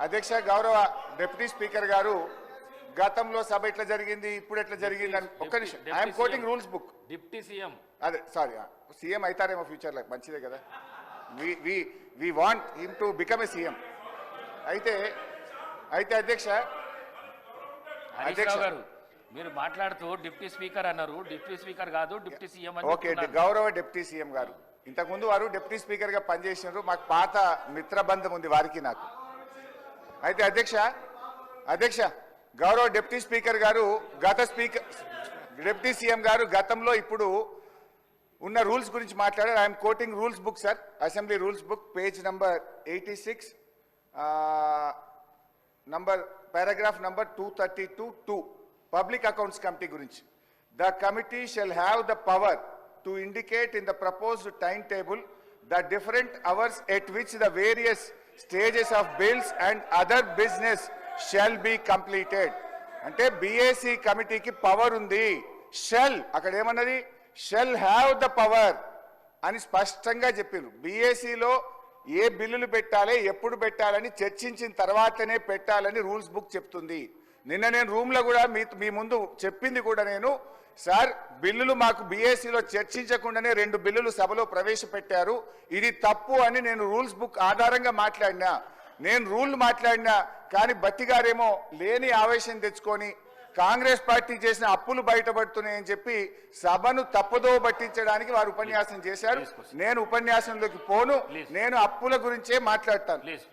అధ్యక్ష గౌరవ deputy speaker గారు గతంలో సభ ఎట్లా జరిగింది ఇప్పుడు ఎట్లా జరిగింది అని ఒక్క నిమిషం I'm quoting rules book deputy CM అదే సారీ సీఎం అవుతారేమో ఫ్యూచర్లో మంచిదే కదా we want him to become a CM అయితే అయితే అధ్యక్ష హరీష్ రావు గారు మీరు మాట్లాడుతూ డిప్యూటీ స్పీకర్ అన్నారు. డిప్యూటీ స్పీకర్ కాదు డిప్యూటీ సీఎం అని ఓకే గౌరవ డిప్యూటీ సీఎం గారు ఇంతకుముందు వారు డిప్యూటీ స్పీకర్ గా పనిచేసినారు. మాకు పాత మిత్రబంధం ఉంది వారికి నాకు. అయితే అధ్యక్ష గౌరవ డిప్యూటీ స్పీకర్ గారు డిప్యూటీ సీఎం గారు గతంలో ఇప్పుడు ఉన్న రూల్స్ గురించి మాట్లాడారు. I'm quoting rules book sir, assembly rules book page number 86 number paragraph number 232 public accounts committee గురించి. The committee shall have the power to indicate in the proposed timetable the different hours at which the various stages of bills and other business shall be completed. అంటే BAC కమిటీకి power ఉంది. Shell అక్కడ ఏమన్నది shell have the power అని స్పష్టంగా చెప్పిండ్రు. BACలో ఏ బిల్లులు పెట్టాలి ఎప్పుడు పెట్టాలని చర్చించిన తర్వాతనే పెట్టాలని రూల్స్ బుక్ చెప్తుంది. నిన్న నేను రూమ్లో కూడా మీ ముందు చెప్పింది కూడా నేను సార్ బిల్లులు మాకు BACలో చర్చించకుండానే 2 బిల్లులు సభలో ప్రవేశపెట్టారు, ఇది తప్పు అని నేను రూల్స్ బుక్ ఆధారంగా మాట్లాడినా. నేను రూల్ మాట్లాడినా కానీ బట్టి గారేమో లేని ఆవేశం తెచ్చుకొని కాంగ్రెస్ పార్టీ చేసిన అప్పులు బయటపడుతున్నాయని చెప్పి సభను తప్పుదో పట్టించడానికి వారు ఉపన్యాసం చేశారు. నేను ఉపన్యాసంలోకి పోను, నేను అప్పుల గురించే మాట్లాడతాను.